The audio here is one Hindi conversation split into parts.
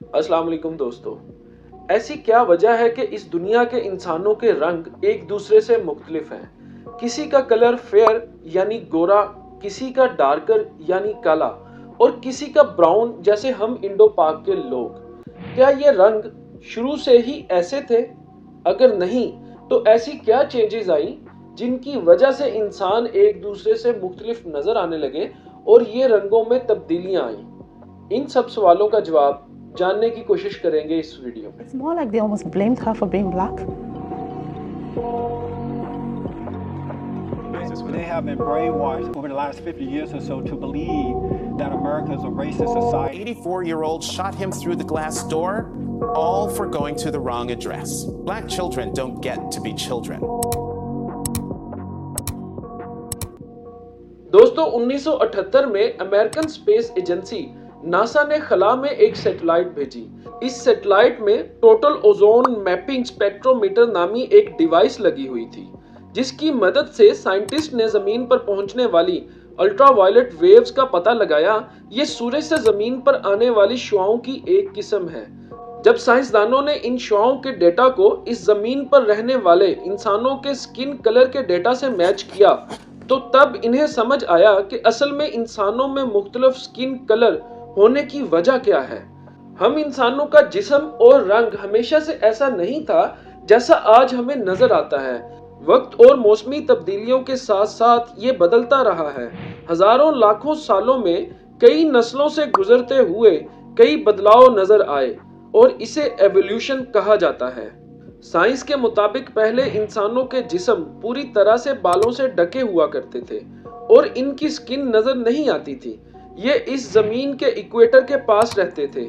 अस्सलाम वालेकुम दोस्तों। ऐसी क्या वजह है कि इस दुनिया के इंसानों के रंग एक दूसरे से मुख्तलिफ हैं? किसी का कलर फेयर यानी गोरा, किसी का डार्कर यानी काला और किसी का ब्राउन जैसे हम इंडो पाक के लोग। क्या ये रंग शुरू से ही ऐसे थे? अगर नहीं तो ऐसी क्या चेंजेस आई जिनकी वजह से इंसान एक दूसरे से मुख्तलिफ नजर आने लगे और ये रंगों में तब्दीलियां आई? इन सब सवालों का जवाब जानने की कोशिश करेंगे इस वीडियो में। It's more like they almost blamed her for being black. They have been brainwashed over the last 50 years or so to believe that America is a racist society. 84-year-old shot him through the glass door, all for going to the wrong address. Black children don't get to be children. दोस्तों 1978 में अमेरिकन स्पेस एजेंसी नासा ने खला में एक सैटेलाइट भेजी। इस सैटेलाइट में टोटल ओजोन मैपिंग स्पेक्ट्रोमीटर नामी एक डिवाइस लगी हुई थी, जिसकी मदद से साइंटिस्ट ने जमीन पर पहुंचने वाली अल्ट्रावायलेट वेव्स का पता लगाया। ये सूरज से जमीन पर आने वाली शुआओं की एक किस्म है। जब साइंसदानों ने इन शुआओं के डेटा को इस जमीन पर रहने वाले इंसानों के स्किन कलर के डेटा से मैच किया तो तब इन्हें समझ आया कि असल में इंसानों में मुख्तलिफ स्किन कलर होने की वजह क्या है। हम इंसानों का जिस्म और रंग हमेशा से ऐसा नहीं था जैसा आज हमें नजर आता है। वक्त और मौसमी तब्दीलियों के साथ साथ ये बदलता रहा है। हजारों लाखों सालों में कई नस्लों से गुजरते हुए कई बदलाव नजर आए और इसे एवोल्यूशन कहा जाता है। साइंस के मुताबिक पहले इंसानों के जिस्म पूरी तरह से बालों से ढके हुआ करते थे और इनकी स्किन नजर नहीं आती थी। ये इस जमीन के इक्वेटर के पास रहते थे।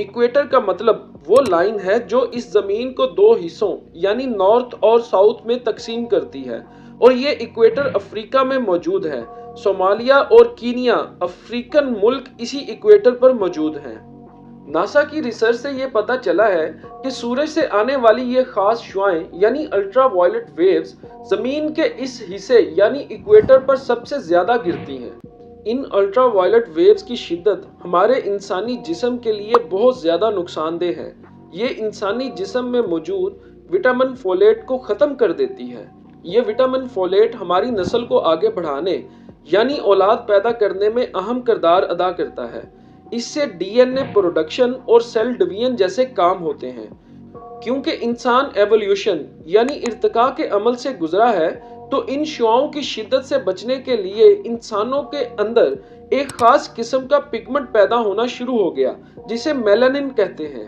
इक्वेटर का मतलब वो लाइन है जो इस जमीन को दो हिस्सों यानी नॉर्थ और साउथ में तकसीम करती है और ये इक्वेटर अफ्रीका में मौजूद है। सोमालिया और कीनिया अफ्रीकन मुल्क इसी इक्वेटर पर मौजूद हैं। नासा की रिसर्च से ये पता चला है कि सूरज से आने वाली ये खास शुआएं यानी अल्ट्रावायलेट वेव्स जमीन के इस हिस्से यानी इक्वेटर पर सबसे ज्यादा गिरती हैं। इन अल्ट्रावायलेट वेव्स की शिद्दत हमारे इंसानी जिस्म के लिए बहुत ज्यादा नुकसानदेह है। ये इंसानी जिस्म में मौजूद विटामिन फोलेट को खत्म कर देती है। ये विटामिन फोलेट हमारी नस्ल को आगे बढ़ाने यानी औलाद पैदा करने में अहम किरदार अदा करता है। इससे डीएनए प्रोडक्शन और सेल डिवीजन जैसे काम होते हैं। क्योंकि इंसान एवोल्यूशन यानी इर्तिका के अमल से गुजरा है तो इन शुआओं की शिद्दत से बचने के लिए इंसानों के अंदर एक खास किस्म का पिगमेंट पैदा होना शुरू हो गया जिसे मेलानिन कहते हैं।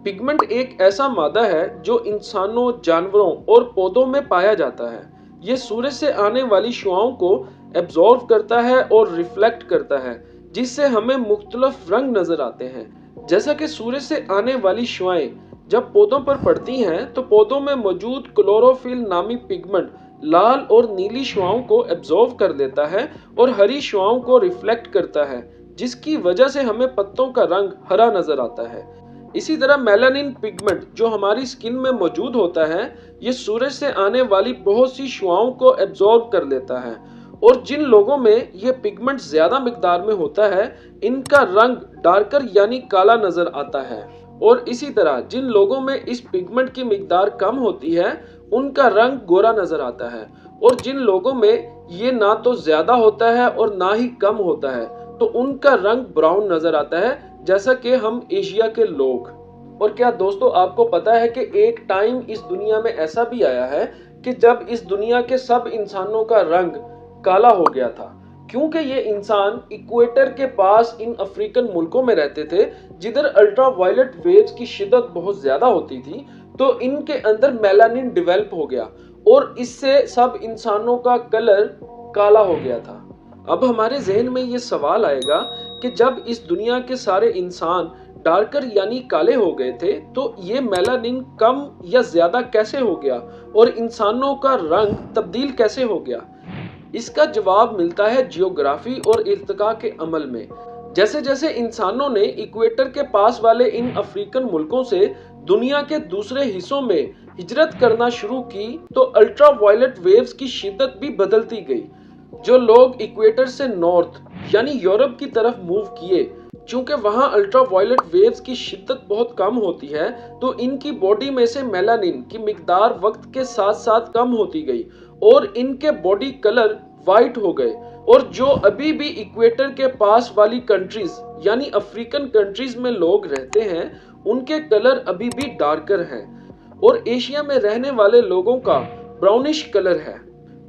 पिगमेंट एक ऐसा मादा है जो इंसानों, जानवरों और पौधों में पाया जाता है। ये सूरज से आने वाली शुआओं को एब्जॉर्ब करता है और रिफ्लेक्ट करता है, जिससे हमें मुख्तलिफ रंग नजर आते हैं। जैसा कि सूरज से आने वाली शुआएं जब पौधों पर पड़ती हैं तो पौधों में मौजूद क्लोरोफिल नामी पिगमेंट लाल और नीली शुआओं को एब्जॉर्ब कर लेता है और हरी शुआओं को रिफ्लेक्ट करता है, जिसकी वजह से हमें पत्तों का रंग हरा नजर आता है। इसी तरह मेलानिन पिगमेंट जो हमारी स्किन में मौजूद होता है, ये सूरज से आने वाली बहुत सी शुआओं को एब्जॉर्ब कर लेता है और जिन लोगों में ये पिगमेंट ज्यादा मिकदार में होता है इनका रंग डार्कर यानी काला नजर आता है और इसी तरह जिन लोगों में इस पिगमेंट की मिकदार कम होती है उनका रंग गोरा नजर आता है और जिन लोगों में ये ना तो ज्यादा होता है और ना ही कम होता है तो उनका रंग ब्राउन नजर आता है, जैसा कि हम एशिया के लोग। और क्या दोस्तों आपको पता है कि एक टाइम इस दुनिया में ऐसा भी आया है कि जब इस दुनिया के सब इंसानों का रंग काला हो गया था, क्योंकि ये इंसान इक्वेटर के पास इन अफ्रीकन मुल्कों में रहते थे जिधर अल्ट्रावायलेट वेव्स की शिद्दत बहुत ज्यादा होती थी, तो इनके अंदर मेलानिन डेवलप हो गया और इससे सब इंसानों का कलर काला हो गया था। अब हमारे जहन में ये सवाल आएगा कि जब इस दुनिया के सारे इंसान डार्कर यानी काले हो गए थे तो ये मेलानिन कम या ज्यादा कैसे हो गया और इंसानों का रंग तब्दील कैसे हो गया? इसका जवाब मिलता है जियोग्राफी और इर्तिका के अमल में। जैसे जैसे इंसानों ने इक्वेटर के पास वाले इन अफ्रीकन मुल्कों से दुनिया के दूसरे हिस्सों में हिजरत करना शुरू की तो अल्ट्रावायलेट वेव्स की शिद्दत भी बदलती गई। जो लोग इक्वेटर से नॉर्थ यानी यूरोप की तरफ मूव किए चूंकि वहां अल्ट्रावायलेट वेव्स की शिद्दत बहुत कम होती है, तो इनकी बॉडी में से मेलानिन की मिकदार वक्त के साथ साथ कम होती गई और इनके बॉडी कलर वाइट हो गए। और जो अभी भी इक्वेटर के पास वाली कंट्रीज यानी अफ्रीकन कंट्रीज में लोग रहते हैं, उनके कलर अभी भी डार्कर हैं और एशिया में रहने वाले लोगों का ब्राउनिश कलर है।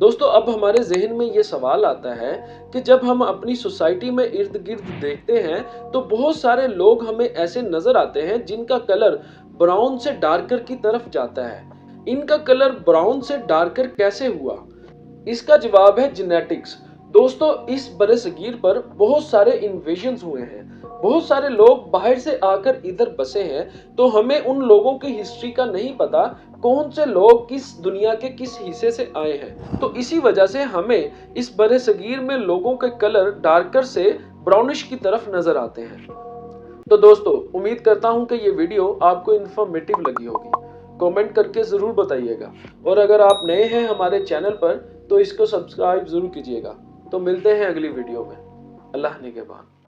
दोस्तों, अब हमारे जहन में ये सवाल आता है कि जब हम अपनी सोसाइटी में इर्द गिर्द देखते हैं तो बहुत सारे लोग हमें ऐसे नजर आते हैं जिनका कलर ब्राउन से डार्कर की तरफ जाता है। इनका कलर ब्राउन से डार्कर कैसे हुआ? इसका जवाब है जेनेटिक्स। दोस्तों, इस बरसगीर पर बहुत सारे इन्वेजन्स हुए हैं, बहुत सारे लोग बाहर से आकर इधर बसे हैं, तो हमें उन लोगों की हिस्ट्री का नहीं पता, कौन से लोग किस दुनिया के किस हिस्से से आए हैं। तो इसी वजह से हमें इस बरसगीर में लोगों के कलर डार्कर से ब्राउनिश की तरफ नजर आते हैं। तो दोस्तों, उम्मीद करता हूं कि ये वीडियो आपको इन्फॉर्मेटिव लगी होगी। कमेंट करके जरूर बताइएगा और अगर आप नए हैं हमारे चैनल पर तो इसको सब्सक्राइब जरूर कीजिएगा। तो मिलते हैं अगली वीडियो में। अल्लाह निगहबान।